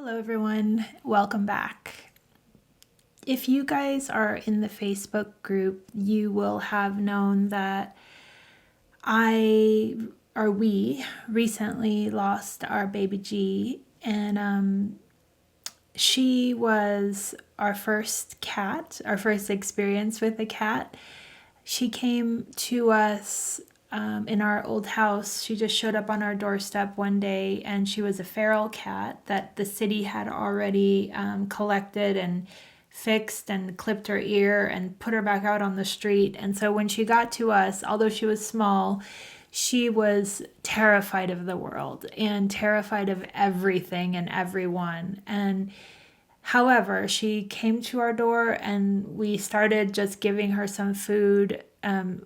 Hello, everyone. Welcome back. If you guys are in the Facebook group, you will have known that we recently lost our baby G, and she was our first cat, our first experience with a cat. She came to us in our old house. She just showed up on our doorstep one day, and she was a feral cat that the city had already collected and fixed and clipped her ear and put her back out on the street. And so when she got to us, although she was small, she was terrified of the world and terrified of everything and everyone. And however, she came to our door and we started just giving her some food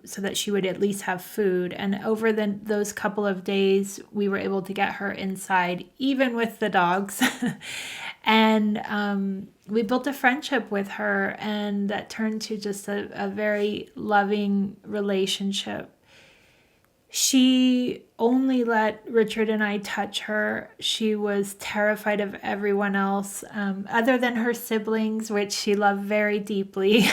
so that she would at least have food. And over those couple of days, we were able to get her inside, even with the dogs. And we built a friendship with her, and that turned to just a very loving relationship. She only let Richard and I touch her. She was terrified of everyone else, other than her siblings, which she loved very deeply.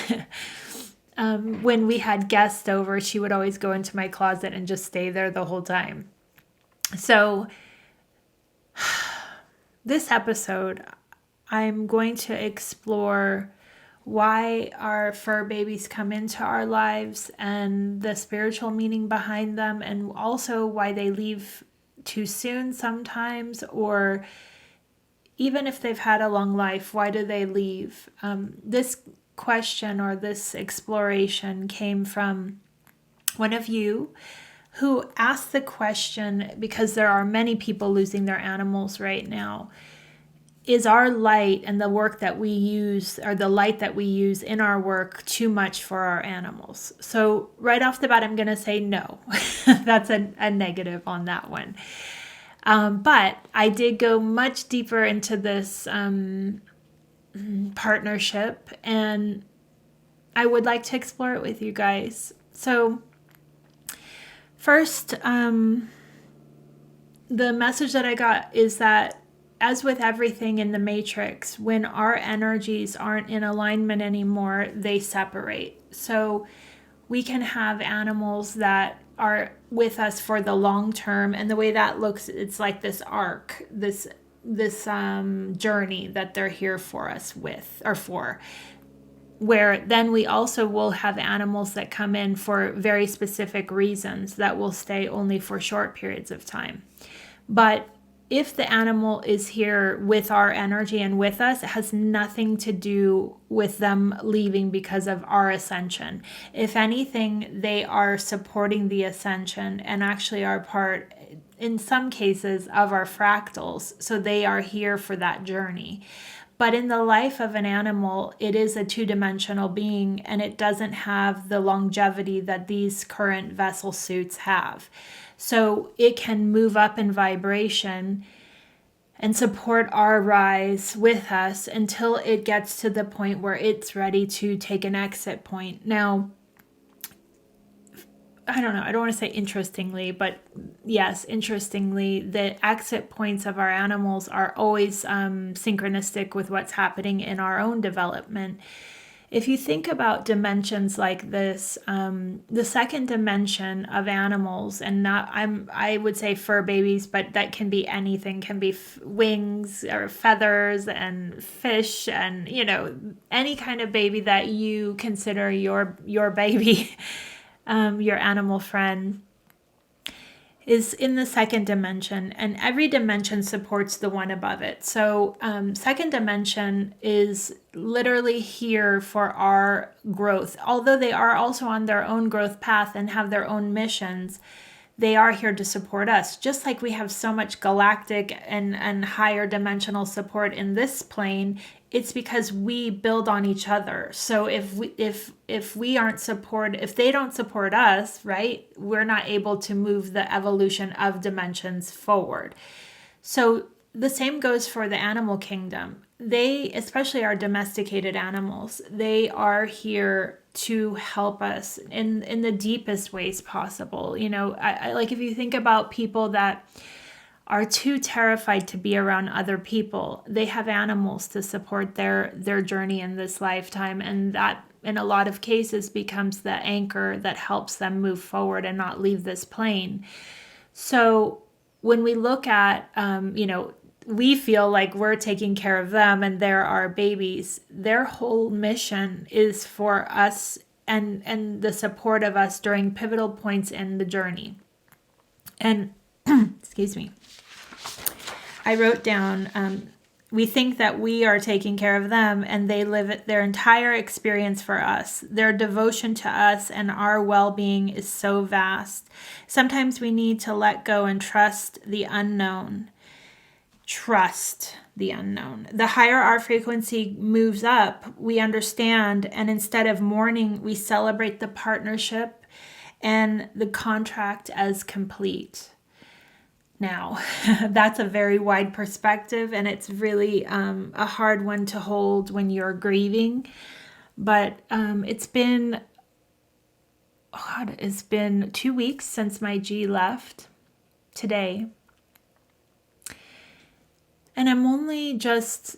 When we had guests over, she would always go into my closet and just stay there the whole time. So this episode, I'm going to explore why our fur babies come into our lives and the spiritual meaning behind them, and also why they leave too soon sometimes, or even if they've had a long life, why do they leave? This question or this exploration came from one of you who asked the question, because there are many people losing their animals right now. Is our light and the work that we use, or the light that we use in our work, too much for our animals? So right off the bat, I'm going to say no. That's a negative on that one. But I did go much deeper into this partnership, and I would like to explore it with you guys. So first, the message that I got is that, as with everything in the matrix, when our energies aren't in alignment anymore, they separate. So we can have animals that are with us for the long term, and the way that looks, it's like this arc, this journey that they're here for us with, or for. Where then we also will have animals that come in for very specific reasons that will stay only for short periods of time. But if the animal is here with our energy and with us, it has nothing to do with them leaving because of our ascension. If anything, they are supporting the ascension and actually are part, in some cases, of our fractals. So they are here for that journey. But in the life of an animal, it is a two-dimensional being, and it doesn't have the longevity that these current vessel suits have. So it can move up in vibration and support our rise with us until it gets to the point where it's ready to take an exit point. Now, I don't know, I don't want to say interestingly, but yes, interestingly, the exit points of our animals are always synchronistic with what's happening in our own development. If you think about dimensions like this, the second dimension of animals, and I would say fur babies, but that can be anything, can be wings or feathers and fish, and any kind of baby that you consider your baby, your animal friend, is in the second dimension, and every dimension supports the one above it. So second dimension is literally here for our growth. Although they are also on their own growth path and have their own missions, they are here to support us. Just like we have so much galactic and higher dimensional support in this plane, it's because we build on each other. So if they don't support us, right, we're not able to move the evolution of dimensions forward. So the same goes for the animal kingdom. They, especially our domesticated animals, they are here to help us in the deepest ways possible. I like, if you think about people that are too terrified to be around other people. They have animals to support their journey in this lifetime, and that in a lot of cases becomes the anchor that helps them move forward and not leave this plane. So when we look at, we feel like we're taking care of them and they're our babies. Their whole mission is for us and the support of us during pivotal points in the journey. And excuse me, I wrote down, we think that we are taking care of them and they live their entire experience for us. Their devotion to us and our well-being is so vast. Sometimes we need to let go and trust the unknown. Trust the unknown. The higher our frequency moves up, we understand, and instead of mourning, we celebrate the partnership and the contract as complete. Now, that's a very wide perspective, and it's really a hard one to hold when you're grieving. But it's been 2 weeks since my G left today. And I'm only just,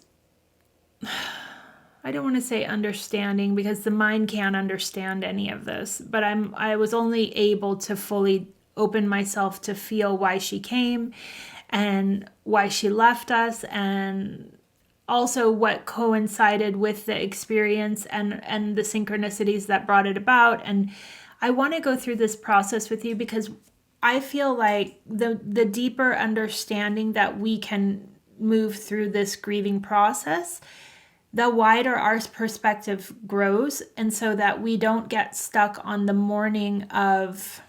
I don't want to say understanding, because the mind can't understand any of this, but I was only able to fully open myself to feel why she came and why she left us, and also what coincided with the experience and the synchronicities that brought it about. And I want to go through this process with you because I feel like the deeper understanding that we can move through this grieving process, the wider our perspective grows, and so that we don't get stuck on the mourning of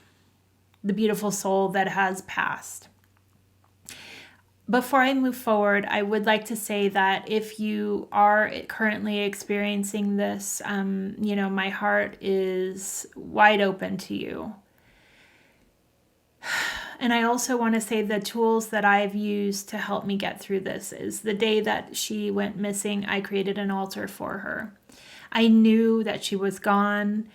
the beautiful soul that has passed. Before I move forward, I would like to say that if you are currently experiencing this, my heart is wide open to you. And I also want to say the tools that I've used to help me get through this is the day that she went missing, I created an altar for her. I knew that she was gone,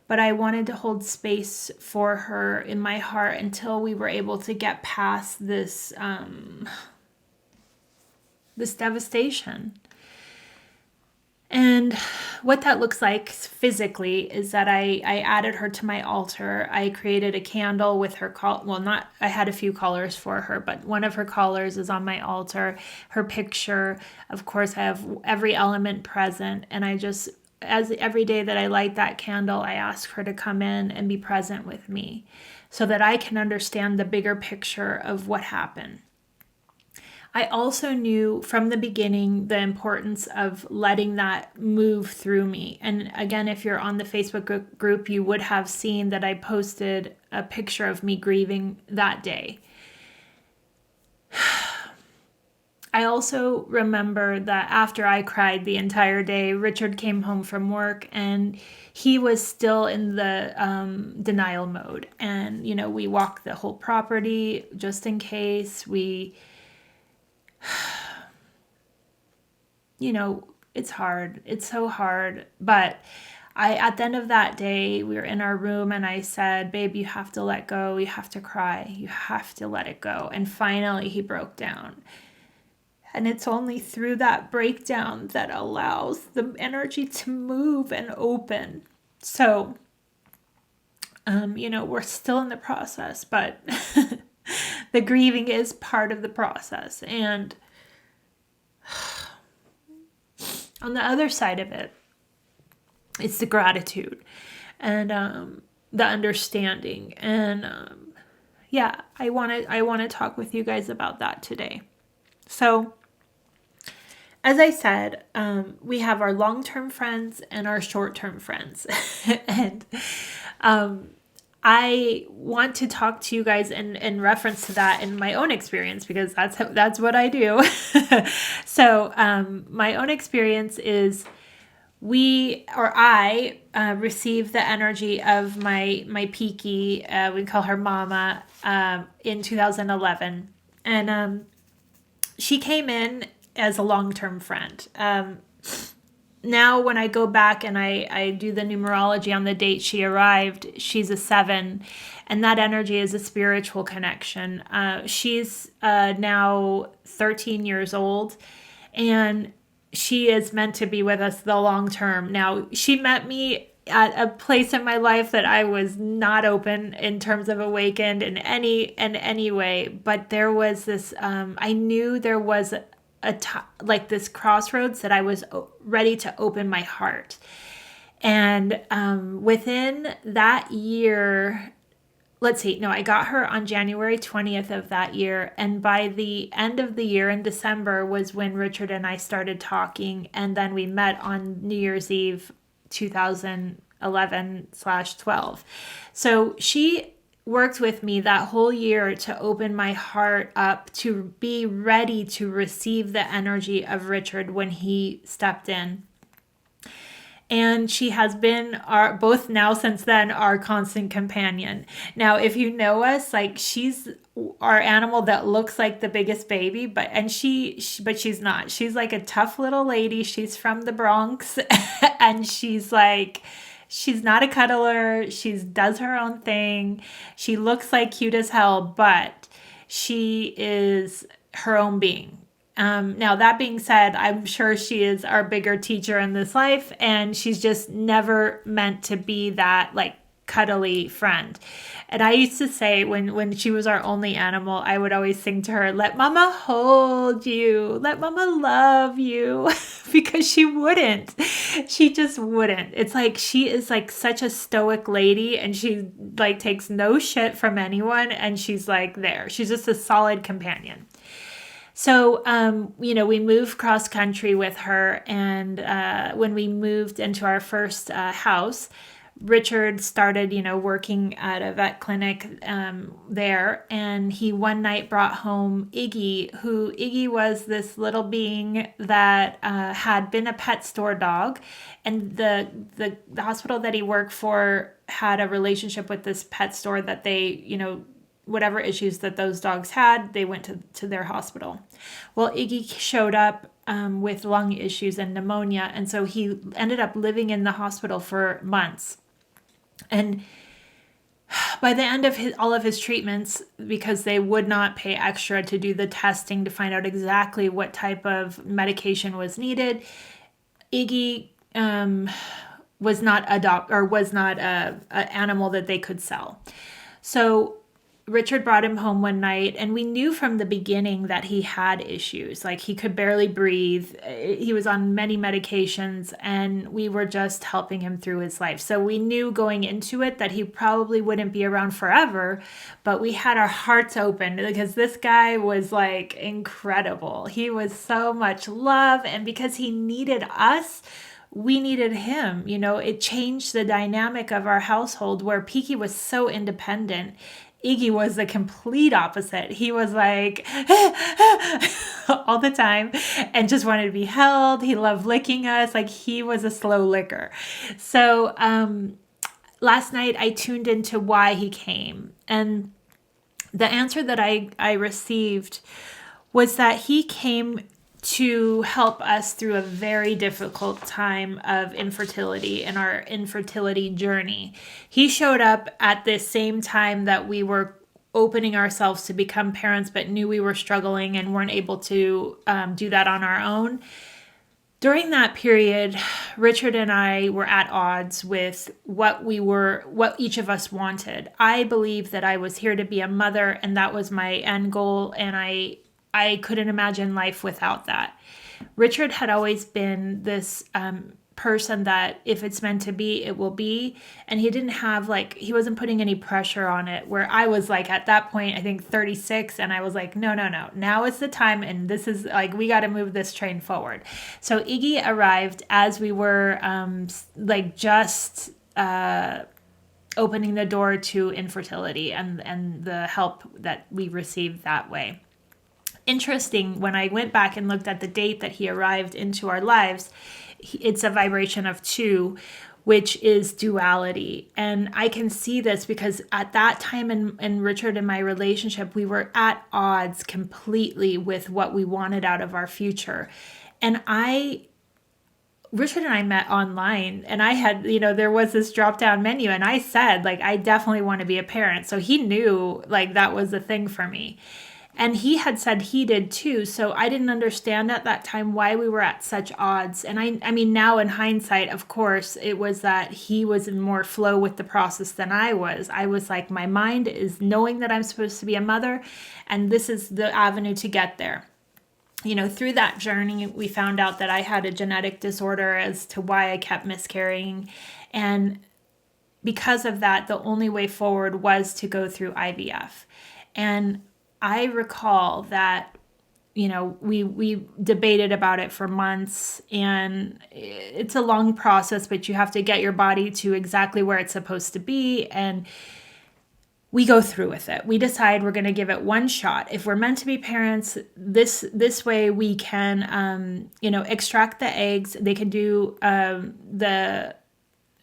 but I wanted to hold space for her in my heart until we were able to get past this devastation. And what that looks like physically is that I added her to my altar. I created a candle with her I had a few colors for her, but one of her colors is on my altar. Her picture, of course, I have every element present. And every day that I light that candle, I ask her to come in and be present with me so that I can understand the bigger picture of what happened. I also knew from the beginning the importance of letting that move through me. And again, if you're on the Facebook group, you would have seen that I posted a picture of me grieving that day. I also remember that after I cried the entire day, Richard came home from work and he was still in the denial mode. And, we walked the whole property just in case. It's hard. It's so hard. But at the end of that day, we were in our room and I said, babe, you have to let go. You have to cry. You have to let it go. And finally he broke down. And it's only through that breakdown that allows the energy to move and open. So, we're still in the process, but the grieving is part of the process. And on the other side of it, it's the gratitude and the understanding. And I want to talk with you guys about that today. So, as I said, we have our long-term friends and our short-term friends. And I want to talk to you guys in reference to that in my own experience, because that's what I do. So my own experience is I received the energy of my Piki, we call her Mama, in 2011. And she came in as a long-term friend. now when I go back and I do the numerology on the date she arrived, she's a 7, and that energy is a spiritual connection. She's now 13 years old, and she is meant to be with us the long term. Now, she met me at a place in my life that I was not open in terms of awakened in any way, but there was this I knew there was like this crossroads that I was ready to open my heart. And within that year, let's see, no, I got her on January 20th of that year. And by the end of the year in December was when Richard and I started talking. And then we met on New Year's Eve 2011/12. So she worked with me that whole year to open my heart up to be ready to receive the energy of Richard when he stepped in. And she has been our both now since then our constant companion. Now, if you know us, like she's our animal that looks like the biggest baby, but she's not. She's like a tough little lady. She's from the Bronx, and she's not a cuddler. She does her own thing. She looks like cute as hell, but she is her own being. Now, that being said, I'm sure she is our bigger teacher in this life, and she's just never meant to be that like cuddly friend. And I used to say when she was our only animal, I would always sing to her, "Let mama hold you, let mama love you," because she wouldn't. She just wouldn't. It's like she is like such a stoic lady, and she like takes no shit from anyone, and she's like there. She's just a solid companion. So, we moved cross country with her. And when we moved into our first house, Richard started, working at a vet clinic there. And he one night brought home Iggy was this little being that had been a pet store dog. And the hospital that he worked for had a relationship with this pet store that they, whatever issues that those dogs had, they went to their hospital. Well, Iggy showed up with lung issues and pneumonia, and so he ended up living in the hospital for months. And by the end of all of his treatments, because they would not pay extra to do the testing to find out exactly what type of medication was needed, Iggy was not a animal that they could sell. So Richard brought him home one night, and we knew from the beginning that he had issues. Like he could barely breathe. He was on many medications, and we were just helping him through his life. So we knew going into it that he probably wouldn't be around forever, but we had our hearts open because this guy was like incredible. He was so much love, and because he needed us, we needed him. It changed the dynamic of our household where Peaky was so independent. Iggy was the complete opposite. He was like all the time and just wanted to be held. He loved licking us. Like he was a slow licker. So last night I tuned into why he came. And the answer that I received was that he came to help us through a very difficult time of infertility in our infertility journey. He showed up at the same time that we were opening ourselves to become parents, but knew we were struggling and weren't able to do that on our own. During that period, Richard and I were at odds with what each of us wanted. I believed that I was here to be a mother, and that was my end goal, and I couldn't imagine life without that. Richard had always been this person that if it's meant to be, it will be. And he didn't have he wasn't putting any pressure on it, where I was like, at that point, I think 36. And I was like, no, now is the time. And this is we got to move this train forward. So Iggy arrived as we were just opening the door to infertility and the help that we received that way. Interesting, when I went back and looked at the date that he arrived into our lives, it's a vibration of 2, which is duality. And I can see this because at that time in Richard and my relationship, we were at odds completely with what we wanted out of our future. And I Richard and I met online, and I had, there was this drop down menu, and I said, like, I definitely want to be a parent. So he knew, like, that was a thing for me. And he had said he did too. So I didn't understand at that time why we were at such odds. And I mean, now in hindsight, of course, it was that he was in more flow with the process than I was. I was like, my mind is knowing that I'm supposed to be a mother, and this is the avenue to get there. Through that journey, we found out that I had a genetic disorder as to why I kept miscarrying. And because of that, the only way forward was to go through IVF. And I recall that, we debated about it for months, and it's a long process, but you have to get your body to exactly where it's supposed to be. And we go through with it. We decide we're going to give it one shot. If we're meant to be parents, this way we can, extract the eggs. They can do the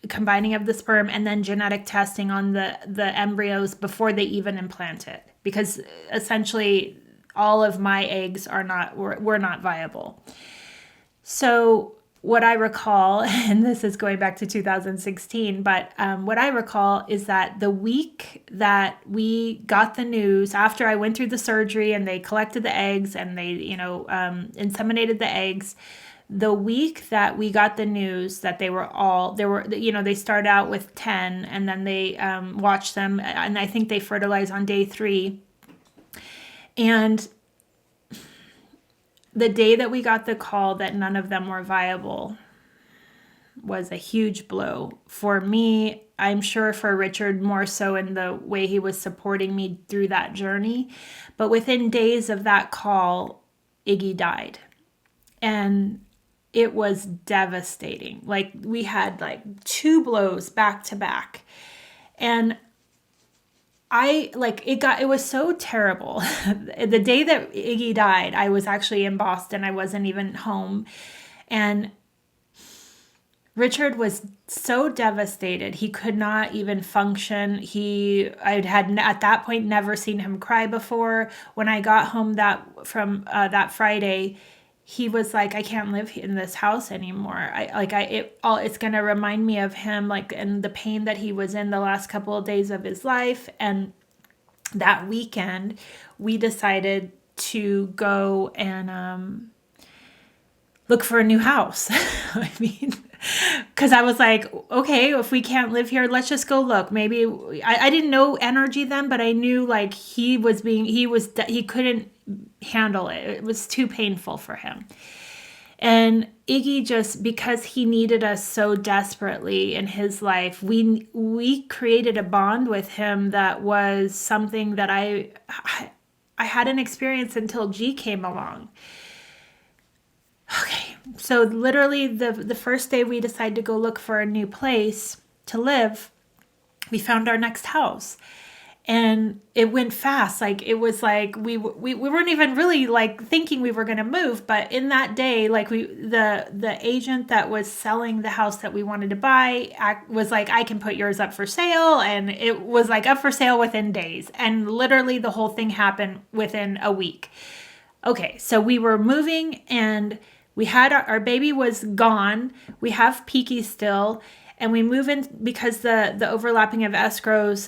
combining of the sperm and then genetic testing on the embryos before they even implant it. Because essentially all of my eggs were not viable. So what I recall, and this is going back to 2016, but what I recall is that the week that we got the news, after I went through the surgery and they collected the eggs and they, inseminated the eggs, the week that we got the news that they start out with 10, and then they watch them, and I think they fertilize on day 3. And the day that we got the call that none of them were viable was a huge blow for me. I'm sure for Richard more so in the way he was supporting me through that journey. But within days of that call, Iggy died. And it was devastating. Like, we had 2 blows back to back. And it was so terrible. The day that Iggy died, I was actually in Boston. I wasn't even home. And Richard was so devastated. He could not even function. I had at that point never seen him cry before. When I got home from that Friday, he was like, I can't live in this house anymore. It's going to remind me of him, and the pain that he was in the last couple of days of his life. And that weekend, we decided to go and look for a new house. I mean, because I was like, okay, if we can't live here, let's just go look. Maybe I didn't know energy then, but I knew he couldn't handle it. It was too painful for him. And Iggy, just because he needed us so desperately in his life, we created a bond with him that was something that I hadn't experienced until G came along. Okay, so literally the first day we decided to go look for a new place to live, we found our next house. And it went fast. It was we weren't even really thinking we were going to move. But in that day, the agent that was selling the house that we wanted to buy was like, I can put yours up for sale. And it was up for sale within days. And literally the whole thing happened within a week. Okay, so we were moving, and we had our baby was gone. We have Peaky still. And we move in because the overlapping of escrows,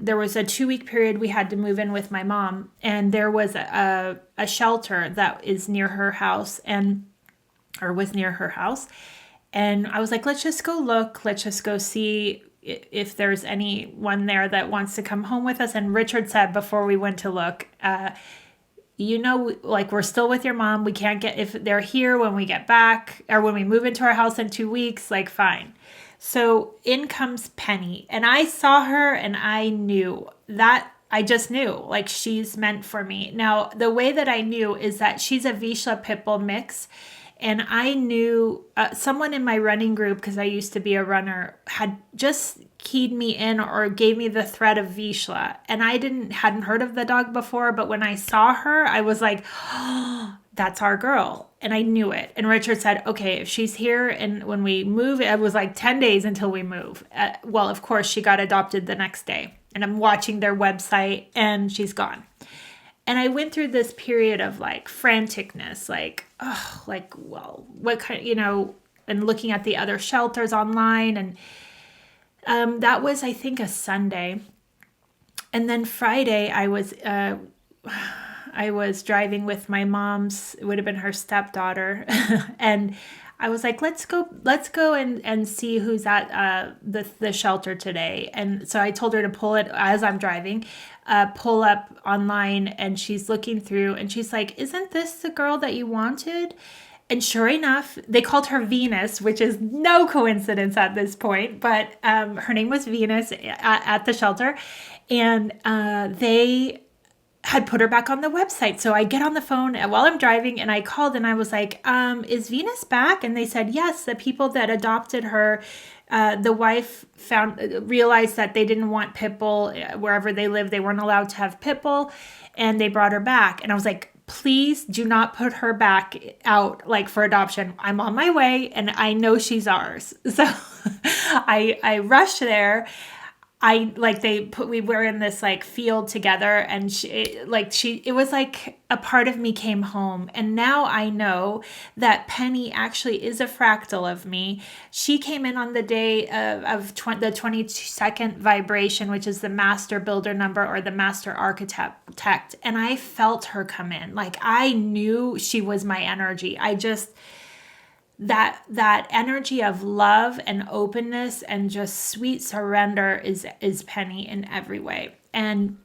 there was a 2-week period we had to move in with my mom. And there was a shelter that is near her house or was near her house. And I was like, let's just go look. Let's just go see if there's anyone there that wants to come home with us. And Richard said before we went to look, we're still with your mom. We can't if they're here when we get back or when we move into our house in 2 weeks, fine. So in comes Penny, and I saw her and I knew that I just knew she's meant for me. Now, the way that I knew is that she's a Vizsla Pit Bull mix. And I knew someone in my running group, because I used to be a runner, had just keyed me in or gave me the thread of Vizsla. And I hadn't heard of the dog before, but when I saw her, I was like, oh, that's our girl. And I knew it. And Richard said, okay, if she's here and when we move, it was 10 days until we move. Well, of course, she got adopted the next day. And I'm watching their website and she's gone. And I went through this period of franticness, well, what kind, and looking at the other shelters online. And that was, I think, a Sunday. And then Friday, I was driving with my mom's, it would have been her stepdaughter. And I was like, let's go and see who's at the shelter today. And so I told her to pull it as I'm driving, pull up online, and she's looking through and she's like, isn't this the girl that you wanted? And sure enough, they called her Venus, which is no coincidence at this point, but her name was Venus at the shelter. And they had put her back on the website. So I get on the phone while I'm driving and I called and I was like, is Venus back? And they said, yes, the people that adopted her, the wife realized that they didn't want Pitbull wherever they lived. They weren't allowed to have Pitbull, and they brought her back. And I was like, please do not put her back out like for adoption. I'm on my way and I know she's ours. So I rushed there. We were in this like field together, and it was like a part of me came home. And now I know that Penny actually is a fractal of me. She came in on the day of the 22nd vibration, which is the master builder number or the master architect. And I felt her come in. Like I knew she was my energy. That energy of love and openness and just sweet surrender is Penny in every way. And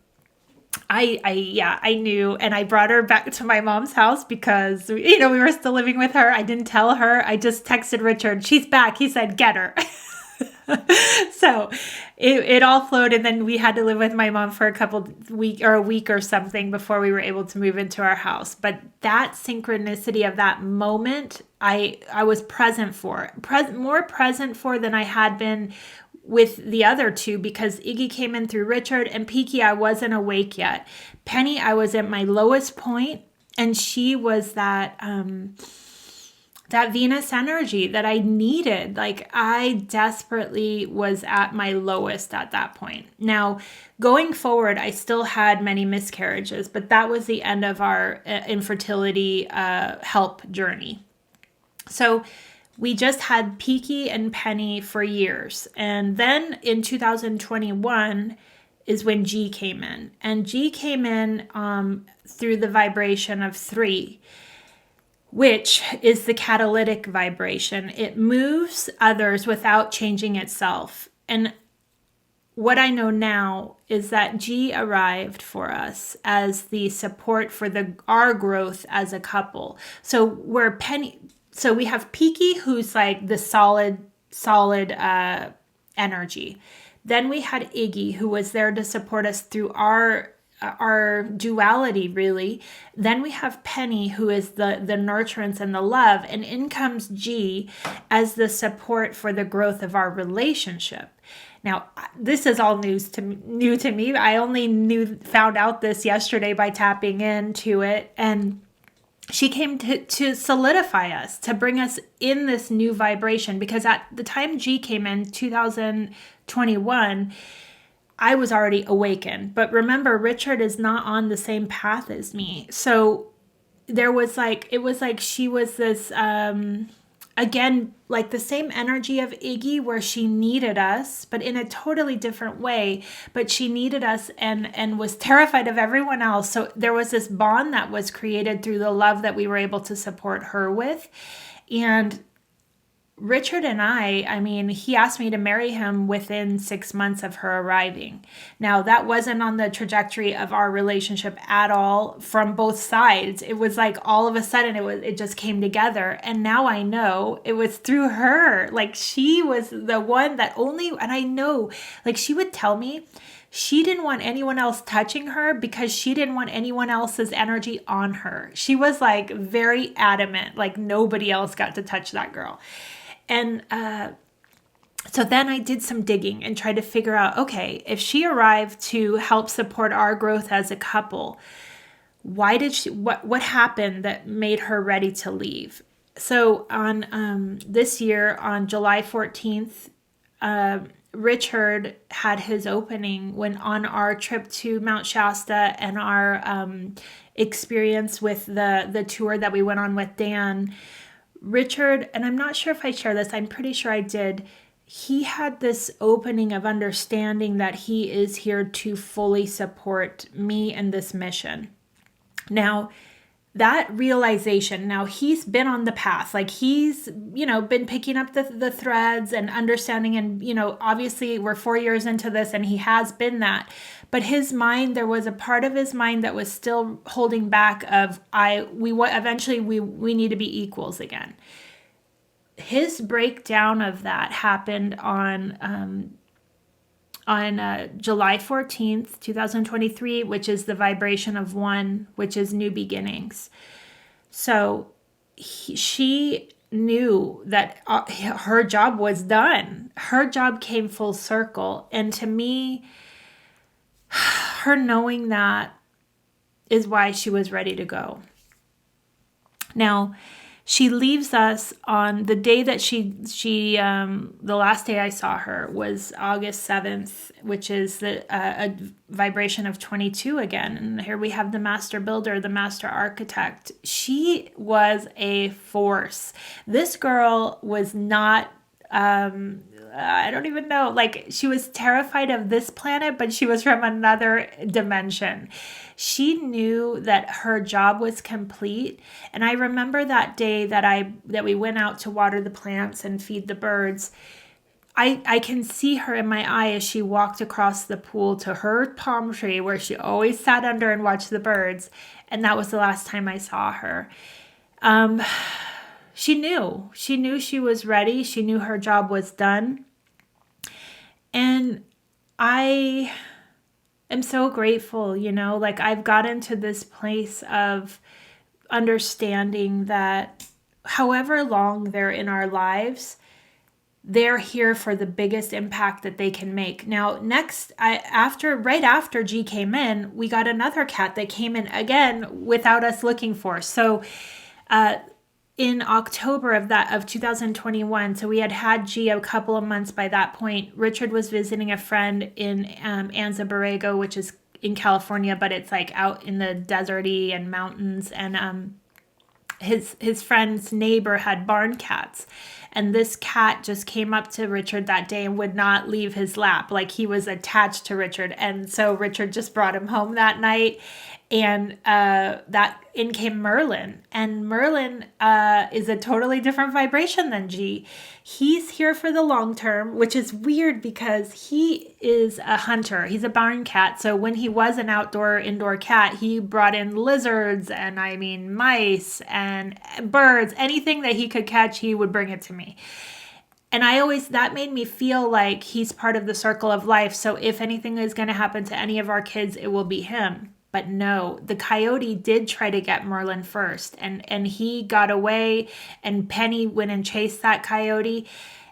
I knew, and I brought her back to my mom's house because, we were still living with her. I didn't tell her. I just texted Richard, she's back. He said, get her. So it all flowed. And then we had to live with my mom for a week or something before we were able to move into our house. But that synchronicity of that moment, I was present for, more present for than I had been with the other two, because Iggy came in through Richard, and Peaky, I wasn't awake yet. Penny, I was at my lowest point, and she was that Venus energy that I needed. Like I desperately was at my lowest at that point. Now, going forward, I still had many miscarriages, but that was the end of our infertility help journey. So we just had Peaky and Penny for years. And then in 2021 is when G came in. And G came in through the vibration of 3, which is the catalytic vibration. It moves others without changing itself. And what I know now is that G arrived for us as the support for our growth as a couple. So we have Peaky, who's like the solid energy. Then we had Iggy, who was there to support us through our duality, really. Then we have Penny, who is the nurturance and the love, and in comes G as the support for the growth of our relationship. Now, this is all new to me. I only found out this yesterday by tapping into it, and she came to solidify us, to bring us in this new vibration, because at the time G came in 2021, I was already awakened. But remember, Richard is not on the same path as me. So it was like she was this, again, like the same energy of Iggy, where she needed us, but in a totally different way. But she needed us and was terrified of everyone else. So there was this bond that was created through the love that we were able to support her with. And Richard and I mean, he asked me to marry him within 6 months of her arriving. Now, that wasn't on the trajectory of our relationship at all from both sides. It was like all of a sudden it just came together. And now I know it was through her. Like she was the one that and I know, like she would tell me she didn't want anyone else touching her because she didn't want anyone else's energy on her. She was like very adamant, like nobody else got to touch that girl. And so then I did some digging and tried to figure out, okay, if she arrived to help support our growth as a couple, what happened that made her ready to leave? So on this year, on July 14th, Richard had his opening when on our trip to Mount Shasta and our experience with the tour that we went on with Dan. Richard, and I'm not sure if I share this, I'm pretty sure I did. He had this opening of understanding that he is here to fully support me and this mission. Now, that realization, now he's been on the path, like he's, been picking up the threads and understanding, and, obviously we're 4 years into this and he has been that. But his mind, there was a part of his mind that was still holding back of, eventually we need to be equals again. His breakdown of that happened on July 14th, 2023, which is the vibration of 1, which is new beginnings. So she knew that her job was done. Her job came full circle. And to me, her knowing that is why she was ready to go. Now, she leaves us on the day that the last day I saw her was August 7th, which is a vibration of 22 again. And here we have the master builder, the master architect. She was a force. This girl was not, I don't even know, like she was terrified of this planet, but she was from another dimension. She knew that her job was complete. And I remember that day that we went out to water the plants and feed the birds. I can see her in my eye as she walked across the pool to her palm tree where she always sat under and watched the birds. And that was the last time I saw her. She knew she was ready. She knew her job was done. And I am so grateful, like I've gotten to this place of understanding that however long they're in our lives, they're here for the biggest impact that they can make. Now, next, right after G came in, we got another cat that came in again without us looking for. So, in October of 2021, so we had G a couple of months by that point. Richard was visiting a friend in Anza Borrego, which is in California, but it's like out in the deserty and mountains. And his friend's neighbor had barn cats. And this cat just came up to Richard that day and would not leave his lap. Like he was attached to Richard. And so Richard just brought him home that night. And in came Merlin. And Merlin is a totally different vibration than G. He's here for the long term, which is weird because he is a hunter. He's a barn cat. So when he was an indoor cat, he brought in lizards and mice and birds. Anything that he could catch, he would bring it to me. And that made me feel like he's part of the circle of life. So if anything is going to happen to any of our kids, it will be him. But no, the coyote did try to get Merlin first, and he got away, and Penny went and chased that coyote,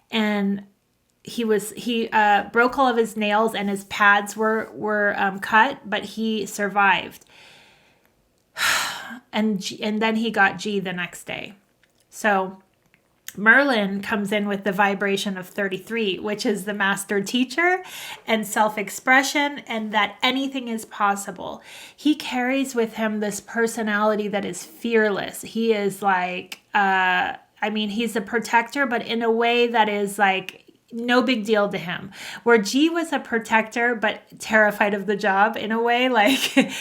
and he broke all of his nails and his pads were cut, but he survived. And then he got G the next day. So Merlin comes in with the vibration of 33, which is the master teacher and self-expression, and that anything is possible. He carries with him this personality that is fearless. He is like, he's a protector, but in a way that is like no big deal to him. Where G was a protector, but terrified of the job in a way, like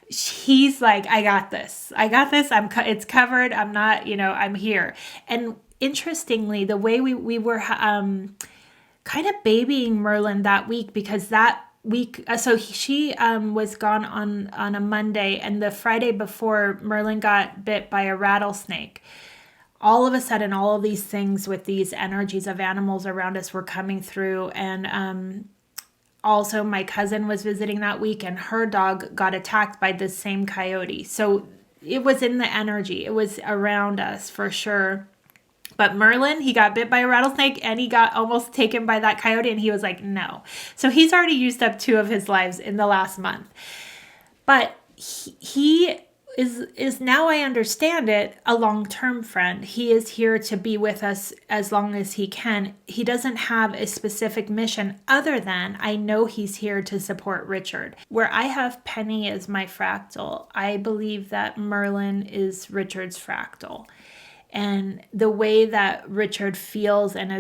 he's like, I got this. It's covered. I'm not, I'm here. And interestingly, the way we were kind of babying Merlin that week, because that week, she was gone on a Monday, and the Friday before, Merlin got bit by a rattlesnake. All of a sudden, all of these things with these energies of animals around us were coming through. And also my cousin was visiting that week, and her dog got attacked by this same coyote. So it was in the energy. It was around us for sure. But Merlin, he got bit by a rattlesnake and he got almost taken by that coyote, and he was like, no. So he's already used up 2 of his lives in the last month. But he is now, I understand it, a long-term friend. He is here to be with us as long as he can. He doesn't have a specific mission other than I know he's here to support Richard. Where I have Penny as my fractal, I believe that Merlin is Richard's fractal. And the way that Richard feels and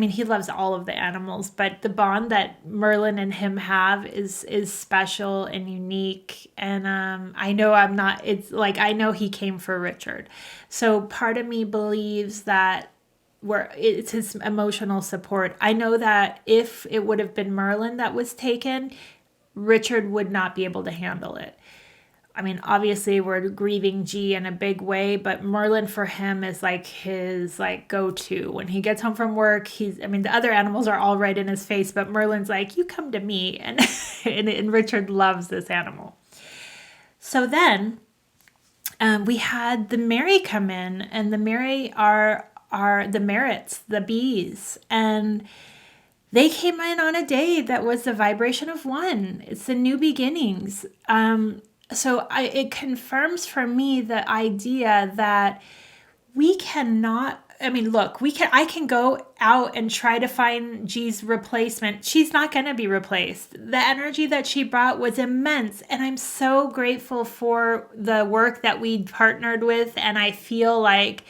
he loves all of the animals, but the bond that Merlin and him have is special and unique. And I know I know he came for Richard. So part of me believes that where it's his emotional support. I know that if it would have been Merlin that was taken, Richard would not be able to handle it. Obviously we're grieving G in a big way, but Merlin for him is like his go-to. When he gets home from work, the other animals are all right in his face, but Merlin's like, you come to me. And, and Richard loves this animal. So then we had the Mary come in, and the Mary are the Merits, the bees. And they came in on a day that was the vibration of 1. It's the new beginnings. So it confirms for me the idea that we cannot, I can go out and try to find G's replacement. She's not going to be replaced. The energy that she brought was immense. And I'm so grateful for the work that we partnered with. And I feel like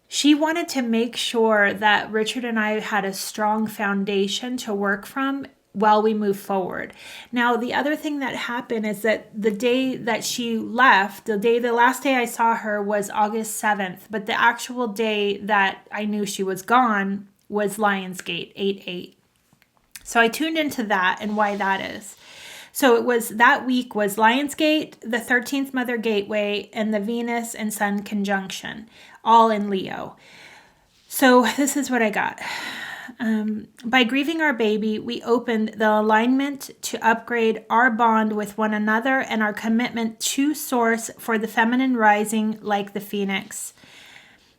she wanted to make sure that Richard and I had a strong foundation to work from while we move forward. Now, the other thing that happened is that the day that she left, the last day I saw her was August 7th, but the actual day that I knew she was gone was Lionsgate 8/8. So I tuned into that and why that is. So that week was Lionsgate, the 13th Mother Gateway, and the Venus and Sun conjunction, all in Leo. So this is what I got. By grieving our baby, we opened the alignment to upgrade our bond with one another and our commitment to Source for the feminine rising like the phoenix.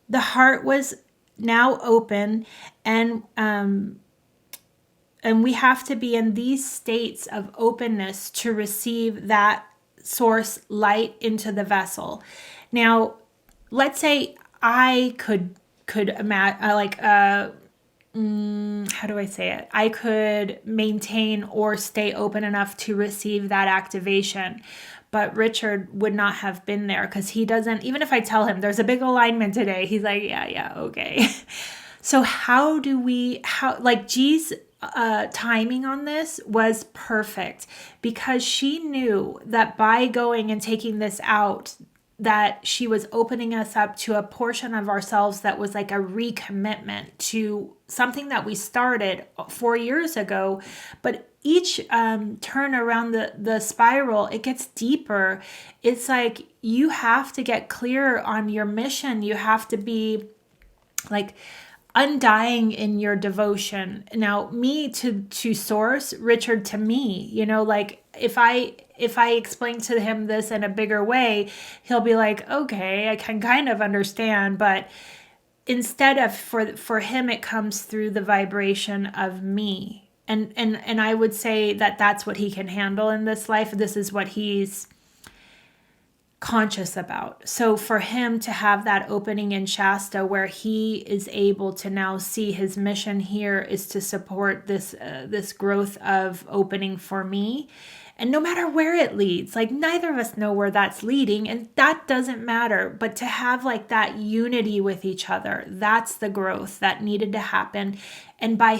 The heart was now open, and we have to be in these states of openness to receive that Source light into the vessel. Now, let's say I could imagine, how do I say it? I could maintain or stay open enough to receive that activation. But Richard would not have been there because he doesn't, even if I tell him there's a big alignment today, he's like, yeah, okay. So G's timing on this was perfect because she knew that by going and taking this out, that she was opening us up to a portion of ourselves that was like a recommitment to something that we started 4 years ago. But each turn around the spiral, it gets deeper. It's like you have to get clear on your mission. You have to be like undying in your devotion. Now, me to Source, Richard to me, if I explain to him this in a bigger way, he'll be like, okay, I can kind of understand. But instead of for him, it comes through the vibration of me. And I would say that that's what he can handle in this life. This is what he's conscious about. So for him to have that opening in Shasta where he is able to now see his mission here is to support this growth of opening for me. And no matter where it leads, neither of us know where that's leading, and that doesn't matter. But to have that unity with each other, that's the growth that needed to happen. And by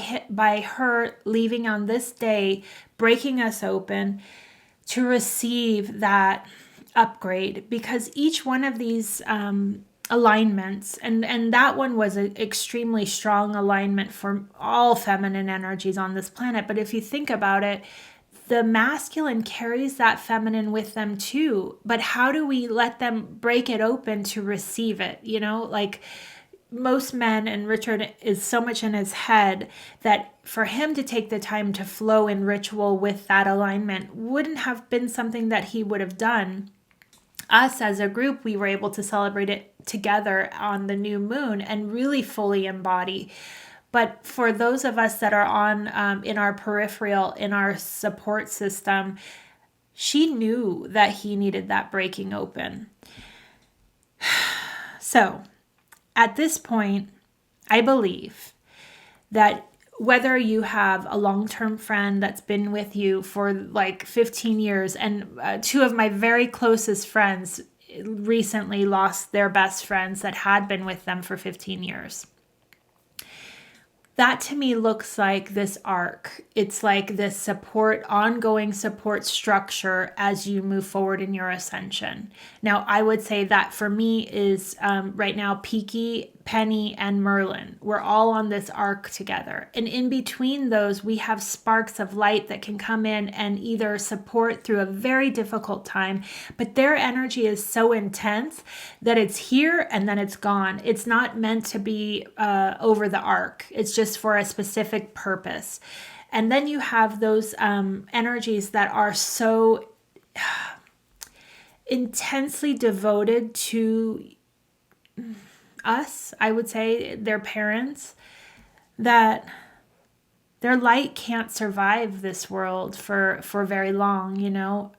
her leaving on this day, breaking us open to receive that upgrade, because each one of these alignments, and that one was an extremely strong alignment for all feminine energies on this planet. But if you think about it, the masculine carries that feminine with them too. But how do we let them break it open to receive it? Most men, and Richard is so much in his head that for him to take the time to flow in ritual with that alignment wouldn't have been something that he would have done. Us as a group, we were able to celebrate it together on the new moon and really fully embody. But for those of us that are on in our peripheral, in our support system, she knew that he needed that breaking open. So at this point, I believe that whether you have a long-term friend that's been with you for 15 years, and two of my very closest friends recently lost their best friends that had been with them for 15 years. That to me looks like this arc. It's like this support, ongoing support structure as you move forward in your ascension. Now, I would say that for me is right now, Peaky, Penny, and Merlin. We're all on this arc together. And in between those, we have sparks of light that can come in and either support through a very difficult time, but their energy is so intense that it's here and then it's gone. It's not meant to be over the arc. It's just for a specific purpose. And then you have those energies that are so intensely devoted to us, I would say, their parents, that their light can't survive this world for very long, you know.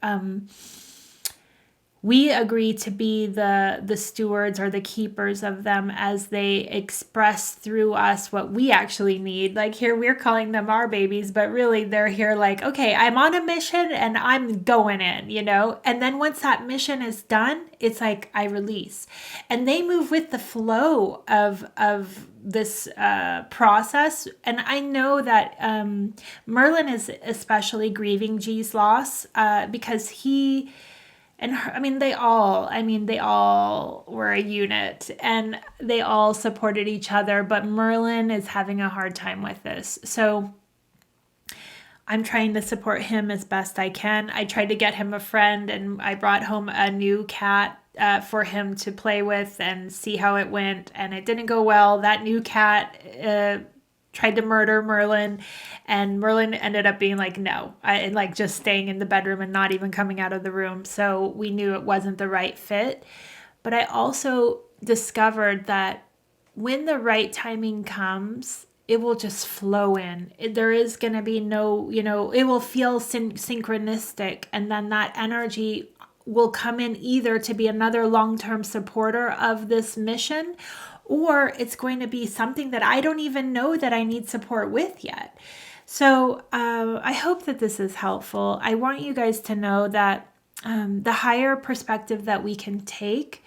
We agree to be the stewards or the keepers of them as they express through us what we actually need. Like here, we're calling them our babies, but really they're here like, okay, I'm on a mission and I'm going in, you know? And then once that mission is done, it's like I release. And they move with the flow of this process. And I know that Merlin is especially grieving G's loss because he... and her, they all were a unit and they all supported each other, but Merlin is having a hard time with this. So I'm trying to support him as best I can. I tried to get him a friend and I brought home a new cat for him to play with and see how it went. And it didn't go well. That new cat tried to murder Merlin, and Merlin ended up being like, no, and like just staying in the bedroom and not even coming out of the room. So we knew it wasn't the right fit. But I also discovered that when the right timing comes, it will just flow in. There is going to be no, it will feel synchronistic. And then that energy will come in either to be another long-term supporter of this mission, or it's going to be something that I don't even know that I need support with yet. So I hope that this is helpful. I want you guys to know that the higher perspective that we can take,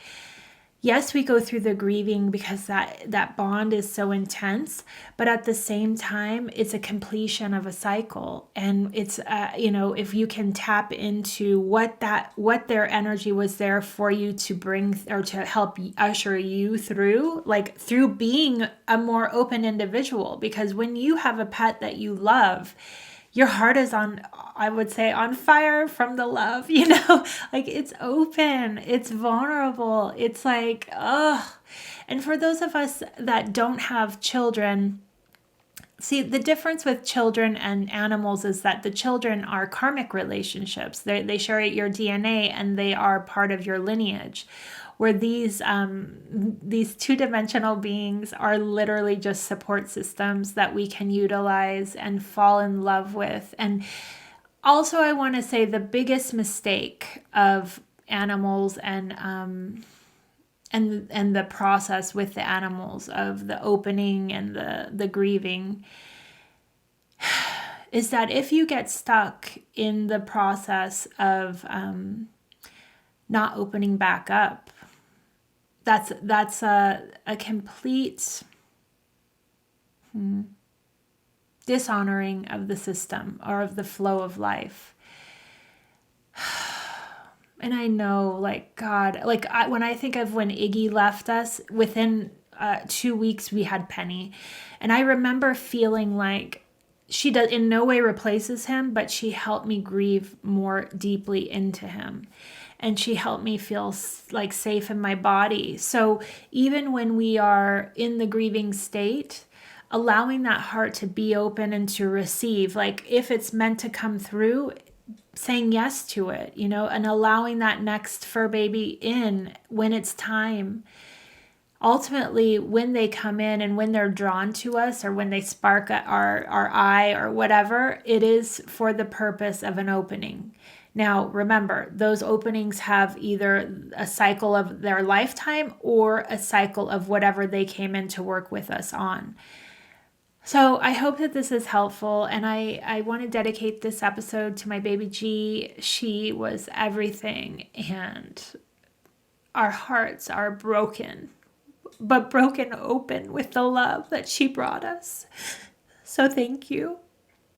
yes, we go through the grieving because that bond is so intense, but at the same time, it's a completion of a cycle. And it's, if you can tap into what their energy was there for you to bring or to help usher you through, like through being a more open individual, because when you have a pet that you love, your heart is on, I would say, on fire from the love, like it's open, it's vulnerable. It's like, and for those of us that don't have children, see, the difference with children and animals is that the children are karmic relationships. They share your DNA and they are part of your lineage. Where these two-dimensional beings are literally just support systems that we can utilize and fall in love with. And also, I want to say the biggest mistake of animals and the process with the animals of the opening and the grieving is that if you get stuck in the process of not opening back up, that's a complete dishonoring of the system or of the flow of life. And I know, like, God, like when I think of when Iggy left us, within 2 weeks we had Penny, and I remember feeling like she does in no way replaces him, but she helped me grieve more deeply into him. And she helped me feel like safe in my body. So even when we are in the grieving state, allowing that heart to be open and to receive, like if it's meant to come through, saying yes to it, and allowing that next fur baby in when it's time. Ultimately, when they come in and when they're drawn to us or when they spark our eye or whatever, it is for the purpose of an opening. Now, remember, those openings have either a cycle of their lifetime or a cycle of whatever they came in to work with us on. So I hope that this is helpful, and I want to dedicate this episode to my baby G. She was everything, and our hearts are broken, but broken open with the love that she brought us. So thank you.